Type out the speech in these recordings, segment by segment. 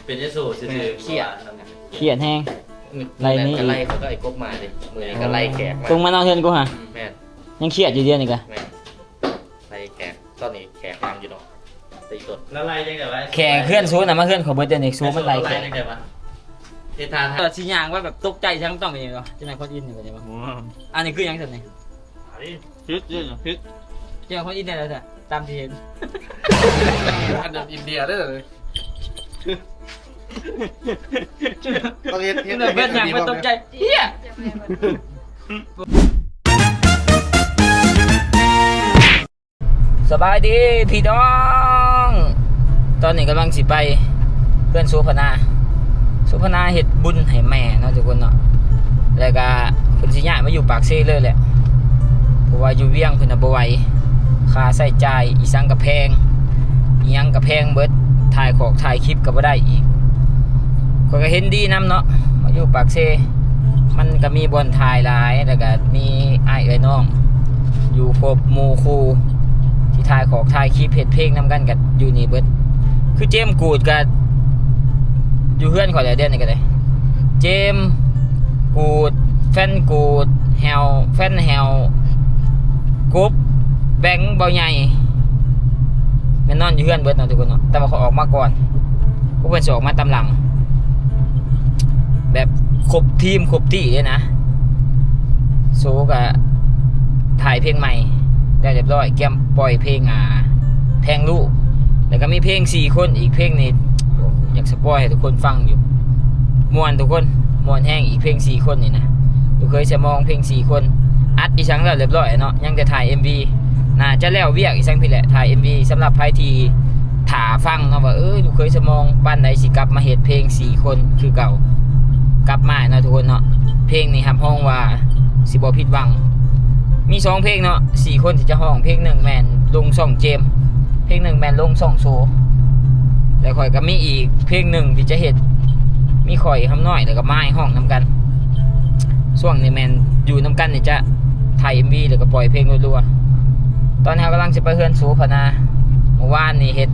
เป็นยสูซื่อเครียด เขียนแห้ง ไล่นี่ไล่เขาก็ไอ้กบมาดิมือนี้ก็ไล่แขกมา ตรงมานอนเทือนกูฮะ แม่น ยังเครียดอยู่เดียวนี่กะ แม่นไล่แขกตอนนี้แขกนั่งอยู่เนาะตีตด แล้วไล่ยังไงวะ แข่งเคลื่อนซูน่ะมาเคลื่อนของเบอร์เดนิกซูมันไล่แข่ง ยังไงวะเททาน แต่สิย่างว่าแบบตกใจทั้งต้องเป็นยังไงวะจะไหนคนอินอยู่กันยังไงอันนี้คือยังสุดนี่ พิษเยอะพิษ เจ้าคนอินได้แล้วจ้ะตามที่เห็น อันดับอินเดียได้เลย เพื่อนอย่างไม่ตกใจเฮียสบายดีพี่น้องตอนนี้กำลังสิไปเพื่อนสุพนาเฮ็ดบุญให้แม่เนาะทุกคนเนาะแล้วก็เพิ่นสิย้ายมาอยู่ปากเซ่เลยแหละเพราะว่าอยู่เวียงเพิ่นน่ะบ่ไหวค่าใช้จ่ายอีสังก็แพงอีหยังก็แพงเบิดถ่ายของถ่ายคลิปก็บ่ได้อีกข้อยก็เห็นดีนํเนาะมาอยู่ปากเซ่มันก็มีบ่อนถ่ายหลายแล้วก็มีอ้ายเอ้ยน้องอยู่ครบหมู่คู่ที่ถ่ายของถ่ายคลิปเฮ็ดเพลงนํกันก็อยู่นี่เบิดคือเจมส์กูดก็อยู่เพื่อนข่อยแล้วเดือนนี้ก็ได้เจมส์กูดแฟนกูดแฮวแฟนแฮวกรุ๊ปแบงค์เบาใหญ่แม่นนอนอยู่เพื่อนเบิดเนาะทุกคนเนาะแต่ว่าเขาออกมาก่อนพวกเพิ่นสิออกมาตามหลังแบบครบทีมครบที่เลยนะโซก็ถ่ายเพลงใหม่ได้เรียบร้อยแกมปล่อยเพลงแพงลูกแล้วก็มีเพลง4คนอีกเพลงนี้อยากสปอยให้ทุกคนฟังอยู่ม่วนทุกคนม่วนแห้งอีกเพลง4คนนี่นะทุกเคยจะมองเพลง4คนอัดอีสังแล้วเรียบร้อยเนาะยังจะถ่าย MV น่าจะแล้วเวียกอีสังพี่แหละถ่าย MV สำหรับใครที่ถาฟังเนาะว่าทุกเคยจะมองบ้านใดสิกลับมาเฮ็ดเพลง4คนคือเก่ากลับมาเนาะทุกคนเนาะเพลงนี้ครับห้องว่าสิบ่ผิดหวังมี2เพลงเนาะ4คนที่จะห้องเพลง1แม่นลง2เจมเพลง1แม่นลง2โซแล้วข่อยก็มีอีกเพลง1ที่จะเฮ็ดมีข่อยคำน้อยแล้วก็ไม้ห้องนํกันช่วงนี้แม่นอยู่นํกันนี่จะถ่าย MV แล้วก็ปล่อยเพลงรัวๆตอนนี้เรากำลังจะไปเฮือนสูพนาเมื่อวานนี่เฮ็ด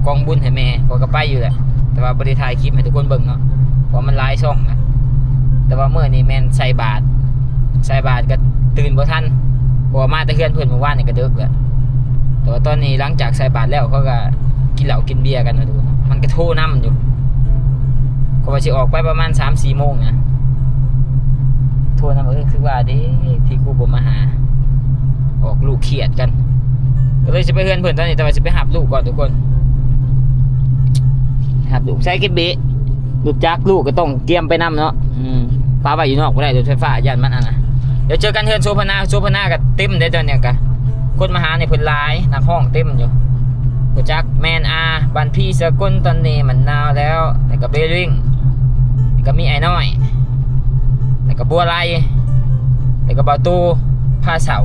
กองบุญให้แม่ข่อยก็ไปอยู่แหละแต่ว่าบ่ได้ถ่ายคลิปให้ทุกคนเบิ่งเนาะเพราะมันหลายช่องนะแต่ว่าเมื่อนี้แม่นใส่บาตรก็ตื่นบ่ทันเพราะว่ามาแต่เฮือนเพิ่นเมื่อวานนี่ก็ดึกแล้วแต่ว่าตอนนี้หลังจากใส่บาตรแล้วเขาก็กินเหล้ากินเบียร์กันนะทุกคนมันก็โทรนำอยู่ก็ว่าสิออกไปประมาณ 3-4 โมงนะโทรนำคือว่าเด้ที่กูบ่มาหาออกลูกเครียดกันก็เลยจะไปเฮือนเพิ่นตอนนี้แต่ว่าสิไปหับลูกก่อนทุกคนหับลูกใช้กินเบะลูกจักลูกก็ต้องเตรียมไปนำเนาะปาไว้อยู่นอกบ่ได้รถไฟฟ้าย่านมันนะเดี๋ยวเจอกันเฮือนโซพนาก็เต็มได้ตอนเนี้ยกะคนมาหาในเพิ่นหลายนักห้องเต็มอยู่ลูกจักแมนบันพี่สกลตอนนี้มันหนาวแล้วแล้วก็เบลลิงแล้วก็มีไอ้น้อยแล้วก็บัวไลแล้วก็บ่าวตูผ้าเสา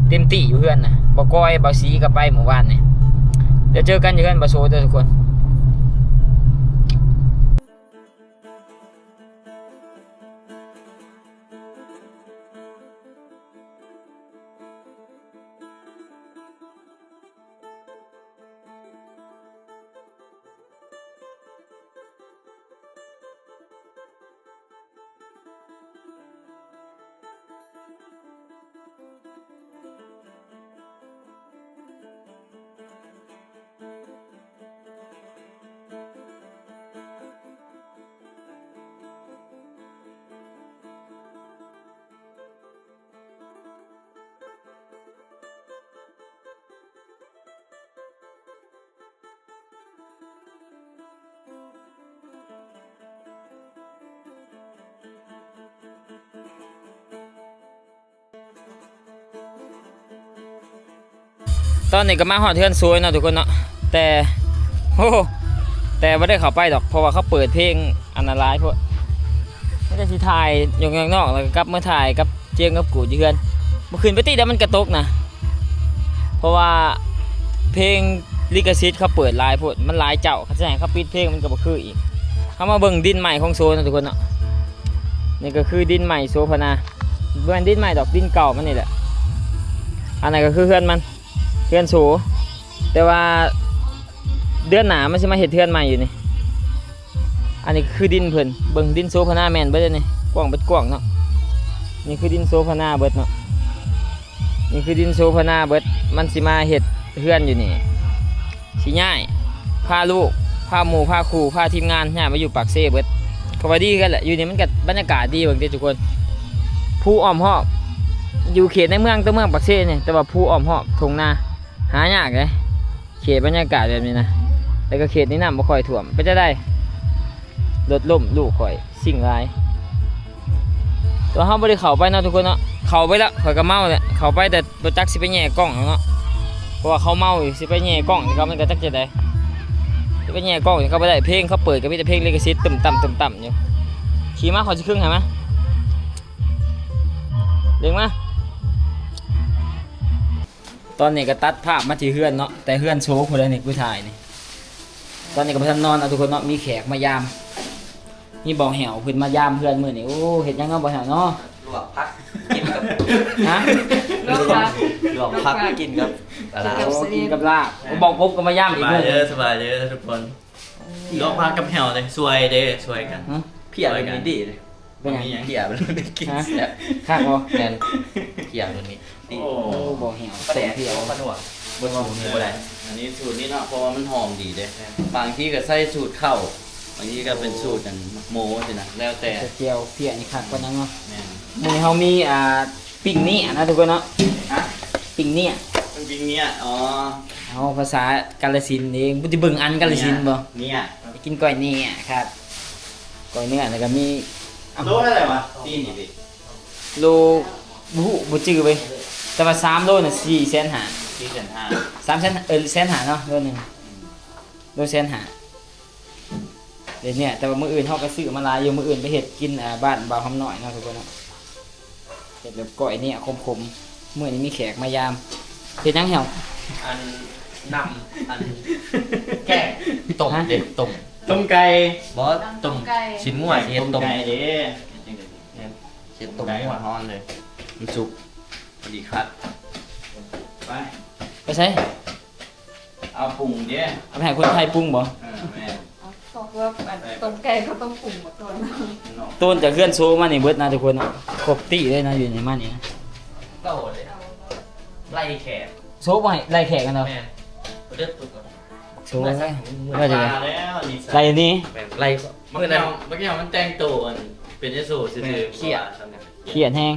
เต็มที่อยู่เพื่อนนะบ่ก้อยบ่สีก็ไปหมู่บ้านนี่เดี๋ยวเจอกันอยู่เพื่อนบ่โซเด้อทุกคนตอนนี้ก็มาหอดเทือนสวยเนาะทุกคนเนาะแต่ว่าได้เข้าไปดอกเพราะว่าเขาเปิดเพลงอันนั้นร้ายพวกไม่ได้สิถ่ายอย่างนอกแล้วก็กลับมาถ่ายกับเจียงกับกูเยือนเมื่อคืนไปตีแล้วมันกระตกนะเพราะว่าเพลงลิขสิทธิ์เขาเปิดลายพวกมันลายเจ้าเขาจะให้เขาปิดเพลงมันก็บ่คืออีกเขามาเบิ่งดินใหม่ของโซนนะทุกคนเนาะนี่ก็คือดินใหม่โซพนาเบิ่งดินใหม่ดอกดินเก่ามันนี่แหละอันไหนก็คือเพื่อนโซแต่ว่าเดือนหนามันจะมาเห็ดเทือนใหม่อยู่นี่ อันนี้คือดินเพิ่นเบิ่งดินโซพนาแม่นเบิดเลยนี่กว้างเบิดกว้างเนาะนี่คือดินโซพนาเบิดเนาะนี่คือดินโซพนาเบิดมันสิมาเฮ็ดเฮือนอยู่นี่สิย้ายพาลูกพาหมู่พาครูพาทีมงานย้ายมาอยู่ปากเซ่เบิดก็ว่าดีกันแหละอยู่นี่มันก็บรรยากาศดีเบิ่งเด้อทุกคนภูอ้อมรอบอยู่เขตในเมืองตัวเมืองปากเซ่นี่แต่ว่าภูอ้อมรอบทุ่งนาหายากเลยเขตบรรยากาศแบบนี้นะแล้วก็เขตนี้น้ำบ่ค่อยท่วมไปจะได้รถล่มลูกข่อยสิ่งร้ายตัวเขาบ่ได้เข้าไปเนาะทุกคนเนาะเข้าไปแล้วข่อยก็เมาแหละเข้าไปแต่บ่จักสิไปแย่กล้องเนาะเพราะว่าเขาเมาอยู่สิไปแย่กล้องเขามันก็จักจะได้สิไปแย่กล้องเขาบ่ได้เพลงเขาเปิดก็มีแต่เพลงลิขสิทธิ์ต่ำๆอยู่ขี่มาขอสิครึ่งให้มั้ยเด้งมาตอนนี้ก็ตัดภาพมาที่เฮือนเนาะแต่เฮือนโชว์พุ่นแล้วนี่กูถ่ายนี่ตอนนี้ก็บ่ทันนอนเอาทุกคนเนาะมีแขกมายามมีบ่อแหวเพิ่นมายามเพื่อนมื้อนี้โอ้เฮ็ดหยังเนาะบ่อแหวเนาะ ลวกพักกินกับ ฮะ ลวกผัก ลวกพักกินกับปลาร้า โอ้กินกับลาบบอกกบก็มายามอีก สบาย มื้อ เด้อสบายเด้อทุกคนลองพากับแหวเลยสวยเด้อสวยกัน ฮะ เพียมันนี่ดีเลย เป็นหยัง เพียมันได้กิน ฮะ แซ่บ คักบ่ แมนเพียมันนี่ดี โอ้ โอ้บ่อแหว ปลาแด ต้ม ก เพียว ปลาหนวดบนสูตรหมูอะไร อันนี้สูตรนี้เนาะเพราะว่ามันหอมดีเด้บางที่ก็ใส่สูตรข้าวบางที่ก็เป็นสูตรกันหมูสินะแล้วแต่ เจียวเพียนี่คักกว่านั้นเนาะ แม่น มื้อนี้เฮามีปิ้งนี่นะทุกคนเนาะ ฮะ ปิ้งนี่ มันจริงเนี่ยอ๋อ เอาภาษากาฬสินธุ์เองบ่สิเบิ่งอันกาฬสินธุ์บ่ เนี่ย ไปกินก้อยนี่ครับก้อยเนื้อแล้วก็มี โลเท่าไหร่วะตีนี่ดิ โลบ่จื้อไปแต่ว่า3โลน่ะ4,500,000 4,500 300,000แสนหาเนาะโลนึงโลแสนหาเดี๋ยวเนี่ยแต่ว่ามื้ออื่นเฮาก็ซื้อมาหลายอยู่มื้ออื่นไปเฮ็ดกินบ้านบ่าวคำน้อยเนาะทุกคนเนาะเฮ็ดแบบก้อยเนี่ยคมๆมื้อนี้มีแขกมายามเฮ็ดหยังเหี่ยว อันนำอันแกงต้มเด็ดต้ม ต้มไก่ บอสต้มชิ้นงัวเฮ็ดต้ม ไก่เด้ เฮ็ดต้มหัวฮ้อนเลยมันสุกพอดีครับ ไป ไปใช้ เอาปรุงเด้ เอาไปให้คนไทยปรุงบ่ แม่ บอกว่าต้มไก่เขาต้องปรุงมาก่อน เนาะ ต้นจากเพื่อนโซมานี่เบิดนะทุกคนเนาะครบตี้เลยนะอยู่ในมานี่นะ เต้าเลยไล่แขก โซบ่ให้ไล่แขกกันเนาะ แม่เลือดตุก โซไล่ว่าจะ มา ไง แล้วนี่ ไล่นี้ แม่ไล่ เมื่ เมื่ อ อ นั้ นั้น น เมื่อกี้มันแต่งตัวอันเป็นยสูซื่อๆ เครียด เขียนแห้ง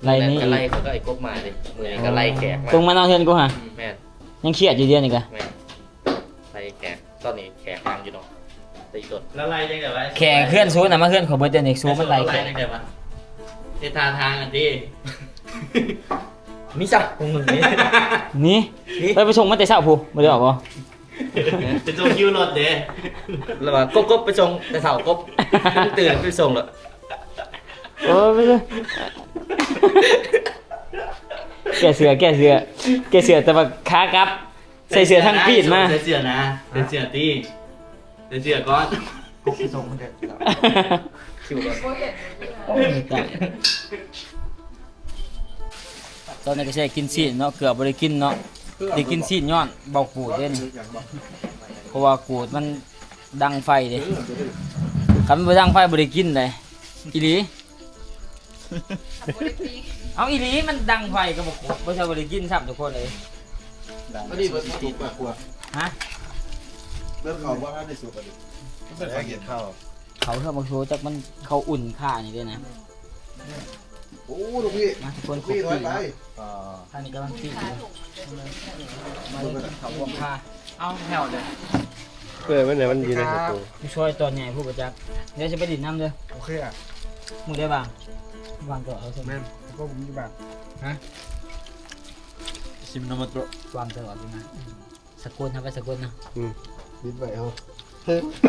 ไล่นี่ ก็ไล่เขาก็ไอ้กบมาเลยมือนี้ก็ไล่แขกมา ตรงมาเอาเทือนกูฮะ แม่น ยังเครียดอยู่เดียวนี่กะ แม่นไล่แขกตอนนี้แขกนั่งอยู่เนาะตีกด แล้วไล่จังได๋วะ แขกเพื่อนโซน่ะมาเพื่อนขอเบิดเดี๋ยวนี้โซมันไล่แขก จังได๋วะในทางอันดี มิจ้ะพวกมึงนี่ นี่ไปส่งมาแต่เช้าผู้บ่ได้ออกบ่ จะต้องคิวรถเด้ แล้วว่ากบไปส่งแต่เสากบตื่นไปส่งแล้ว โอ้ไปเลยแกเสือแต่ว่าขากลับ ใส่เสือทั้งปีดมา ใส่เสือนะใส่เสือตีใส่เสือก่อน กบไปส่งมันเด็ดคิวก่อน โอ้ย ตอนนี้ก็ใช้กินซีนเนาะเกือบบ่ได้กินเนาะได้กินซีนย้อนเบากูดเด้นี่เพราะว่ากูดมันดังไฟเด้คันบ่ดังไฟบ่ได้กินเลยอีหลีเอาอีหลีมันดังไฟก็บ่กูดบ่ใช่บ่ได้กินซ้ำทุกคนเลย ก็ดีมันถูกกว่ากลัว ฮะ เริ่มเขาว่าในสุกอะดิไม่ได้เห็นข้าว เขาเฮาบ่โชว์จักมันเขาอุ่นค่านี่เด้นะ โอ้ลูกพี่ มาทุกคน ลูกพี่ถอยไป ท่านนี้กำลังตีอยู่มาเลยกินเขาวงค่าเอาแถวเลย เพื่อนมันไหนมันดีนะครับ ผู้ช่วยตอนใหญ่ผู้ประจักษ์เดี๋ยวจะไปดินน้ำเด้อ โอเคอ่ะ มึงได้บ้างวางตัวเอาสิ แม่นก็ผมอยู่บ้าน ชิมนมโตะ วางตลอดเลยนะสกุลทำไปสกุลนะ นิดไปเอา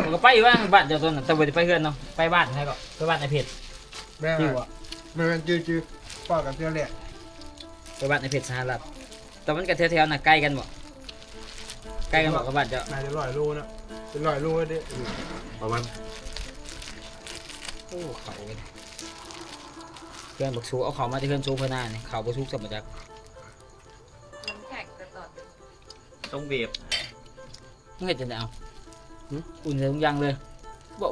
ผมก็ไปอยู่ว่าบ้านเจ้าตัวน่ะแต่บ่ได้ไปเพื่อนเนาะไปบ้านใครก็ไปบ้านในเพจ แม่ ที่วะ แม่จื้อป้ากับเจ้าแหละ ไปบ้านในเพจสหรัฐแต่มันก็แถวๆน่ะใกล้กันบ่ใกล้กันบ่กับบ้านเจ้า นายจะ100 โลนะเป็น100 โลเด้ประมาณ โอ้เขาเลยเพื่อนบอกสู้เอาเขามาที่เพื่อนสู้เพื่อนหน้าเนี่ยเขาบ่สู้สมบัติจัก น้ำแข็งจะต่อ ต้องเบียบ มึงเห็นจังได๋เอาอุ่นเลยทุกอย่างเลย บ่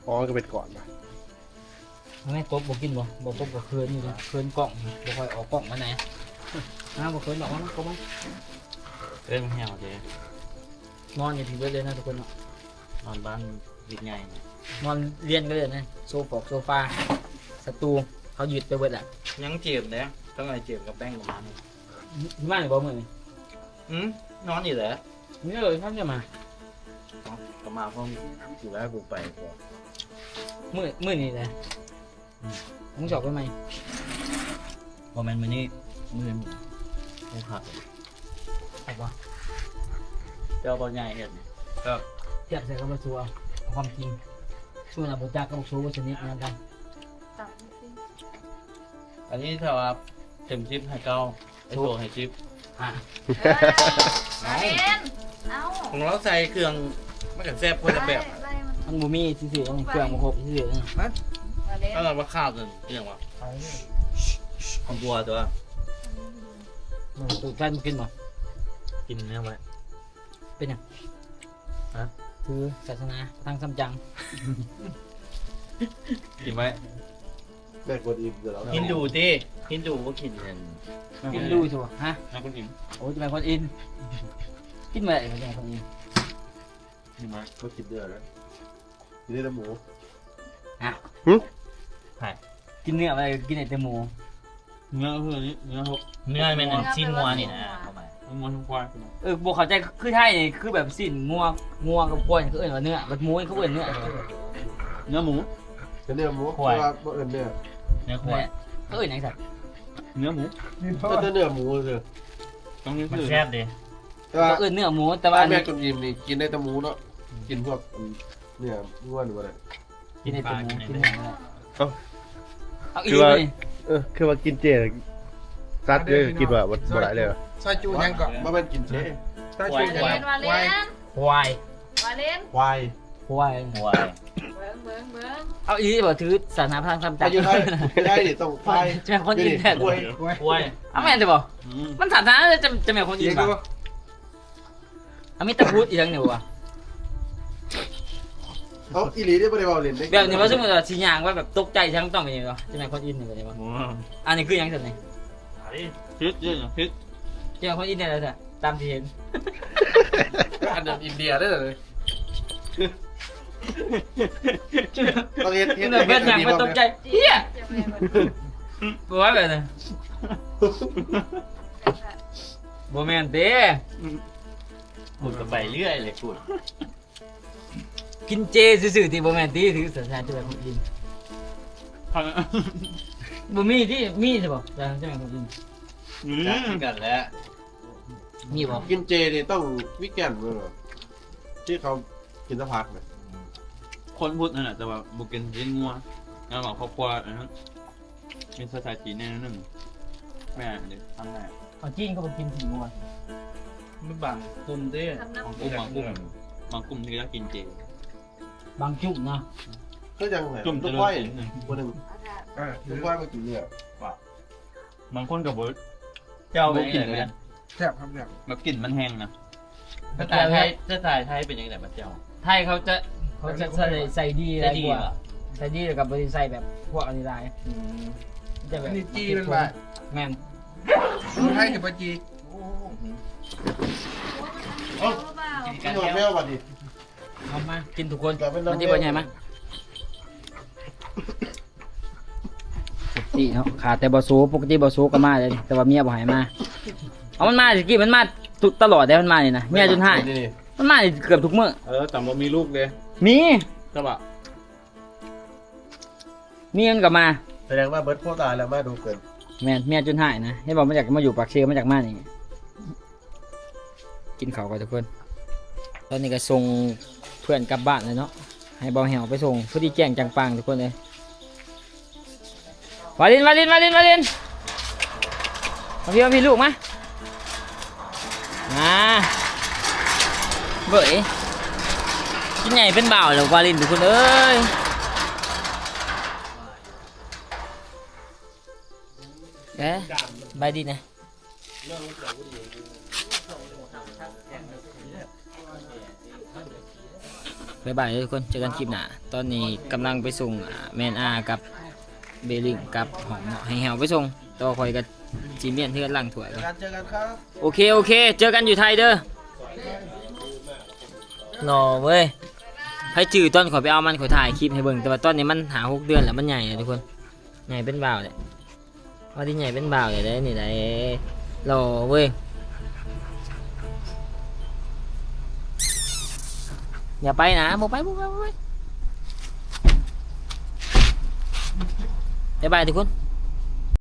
อ๋อก็เป็นก่อนนะ แม่กบบ่กินบ่กบบ่เคินอยู่เลยเคินกล่องบ่ค่อยออกกล่องมาไหนบ่เคินออกมันก็บ่ เอ้ยมันแห้วเด้ นอนอยู่ที่เบิดเลยนะทุกคนเนาะ นอนบ้านวิทย์ใหญ่เนี่ย นอนเรียนก็เลยนะโซฟาสตูเขาหยุดไปเบิดแหละ ยังเจ็บเด้ต้องไงเจ็บกับแป้งประมาณนี้ มาหรือบ่มื้อนี้ นอนอยู่เหรอ นี่เลยท่านจะมา ก็มาเพราะอยู่แล้วกูไปก่อน มื้อนี้แหละมึงจอกไปไหม พอมันมื้อนี้มื้อกูหัก ไอ้บ่ เจ้าบ่ใหญ่เฮ็ดนี่ เทียบใส่กับบ่ซัวเอาความจริงช่วยน่ะบ่จักกับบ่ซัวว่าชนิดนั้นกัน ตับสิ อันนี้ถ้าว่าเต็มชิปให้เก้าไอ้โชว์ให้ชิป อ่ะ มาเล่นเอ้า ของเราใส่เครื่องมันก็แซ่บคนละแบบ ไล่มัน มันบ่มีซื่อๆเครื่องบ่ครบซื่อๆ มาเล่น ถ้าเราว่าข้าวกันเรื่องว่าของบัวตัว ตูดแฟนกินบ่ กินเนื้อไว้ เป็นหยังคือศาสนาทางซัมจัง กินไว้ แม่กดอิ่มเดี๋ยวเรา กินดูดิกินดูว่ากินเงิน กินดูสิบ่ฮะ นะคุณอิ่ม โอ้ยจะเป็นคนอินกินมาได้จะเป็นคนอิน กินไหม ก็กินเดือดแล้วกินได้แต่หมู กินเนื้ออะไรกินแต่หมู เนื้อคือนี้เนื้อหกเนื้อเป็นชิ้นงัวนี่นะเข้าไปมันควาย บ่เข้าใจคือไทยนี่คือแบบสิ้นงัวกับกล้วยคือเอิ้นว่าเนื้อบัดหมูนี่เขาเอิ้นเนื้อ เนื้อหมู เป็นเนื้อหมู ควาย เพราะว่าบ่เอิญเนื้อ เนื้อควาย เขาเอิ้นหยังสัตว์ เนื้อหมู ก็เนื้อหมูเลย ต้องมันแซ่บดิ แต่ว่า เขาเอิ้นเนื้อหมูแต่ว่า แม่กดอิ่มนี่กินได้แต่หมูเนาะกินพวกเนื้อวัวหรือว่าอะไร กินแต่หมูกินเนื้อ เอ้า เอาอีกเลย คือว่ากินเจซัดเยอะกินว่าบ่ได้เลย ซอยจูยังก่อน บ่แม่นกินเจ ซอยจู มา ยัง เล่นมาเล่น ควาย มาเล่น ควาย ควาย ควาย เบิ้งเบิ้งเบิ้ง เอาอีบ่ถือศาสนาทางซัมจั อาง ยุไทยไม่ได้ดิต้องควาย จะเป็นคนอินแท้ ควาย ควาย เอาแม่นจะบ่มันศาสนาจะเป็นคนอินบ่เอามีตะพูดอีกอย่างหนึ่งว่ะ เอ้าอีหลีได้บ่ได้เว้าเล่นได้ แบบนี้ว่าสมมติว่าสิย่างว่าแบบตกใจทั้งต้องเป็นยังไงวะจะเป็นคนอินแบบนี้วะอันนี้คือหยังสันนี่ พิษเยอะพิษ จะเป็นคนอินได้แล้วจ้ะตามที่เห็น อันนั้นอินเดียได้เลยต้องเฮ็ด เห็นแบบเป็นอย่างมันตกใจเฮีย จะไปเบิ้ง บ่ว่าแบบนั้นบ่แม่นเด้ ขุดกันไปเรื่อยเลยขุด กินเจซื่อๆที่บ่แม่นตีถือสัญชาติจะเป็นคนอินบ่มีที่มีใช่ป่ะจะเป็นคนอิน จักกันแล้ว มีบ่ กินเจนี่ต้องวิกแกนด์ด้วยเหรอที่เขากินสะพักเนี่ย คนพูดนั่นแหละแต่ว่าบุกินเลี้ยงงัวแล้วบอกครอบครัวอันนั้นเป็นภาษาจีนแน่นอนแม่เด็กทำแม่ เอาจีนก็บ่กินถึงบ่ ไม่บังกลุ่มเด้ ทำน้ำ บางกลุ่มบางกลุ่มที่ก็กินเจ บางจุ่มนะ ก็ยังไง กลุ่ม ลู จะ ก เริ่ ควาย มกิน คนหนึ่ง อาจารย์ ลูกควายมากินเนี่ย บางคนกับเบิร์ด เจ้า บุ ไม่ กิ กิ น น เล เลย ย แซ่บครับแซ่บ แบบกลิ่นมันแห้งนะ ถ้าตายไทยเป็นยังไงบ้างเจ้า ไทยเขาจะใส่ดีอะไรกว่าใส่ดีแล้วกับบริใส่แบบพวกอันนี้ได้จะแบบ นี่จีมันบ่า แม่น ดูไทยกับปจี โอ้เปล่า กินหัวแมวบัดดิ เอามากินทุกคน กลับเป็นน้ำ มันที่บ่ใหญ่มั้ยตีเนาะขาดแต่บ่ซูปกติบ่ซูก็มาเลยแต่ว่าเมียบ่ให้มาเอามันมาสิกี้มันมาตลอดได้มันมานี่นะเมียจนหาย นี่ มันมาเกือบทุกมื้อ แต่ว่ามีลูกเลย มี ก็แบบ มันก็มา แสดงว่าเบิร์ดโคตรตายแล้วมาดูเกิน แม่นเมียจนหายนะให้บอกมาจากมาอยู่ปากเชมาจากมานี่กินข้าวกันทุกคนตอนนี้ก็ส่งเพื่อนกลับบ้านเลยเนาะให้เบาแหวไปส่งพอดีแจ้งจังปังทุกคนเลยวาลินมาพี่ลูกมาเบยกินใหญ่เป็นบ่าวแล้ววาลินทุกคนเอ้ยบายดีนะ บ๊ายบายทุกคนเจอกันคลิปหน้าตอนนี้กำลังไปส่งแมนอากับเบลิงกับของให้แฮวไปส่งต่อคอยกับจีเมียนที่กำลังถวยก่อน เจอกันครับ โอเคโอเค เจอกันอยู่ไทยเด้อหน่อเว้ยให้จื้อตอนขอยไปเอามันขอยถ่ายคลิปให้เบิ่งแต่ว่าตอนนี้มันหา6 เดือนแล้วมันใหญ่เลยทุกคนใหญ่เป็นบ่าวเลยว่าที่ใหญ่เป็นบ่าวเลยได้นี่ได้หล่อเว้ยอย่าไปนะบ่ไปบ๊ายบายทุกคน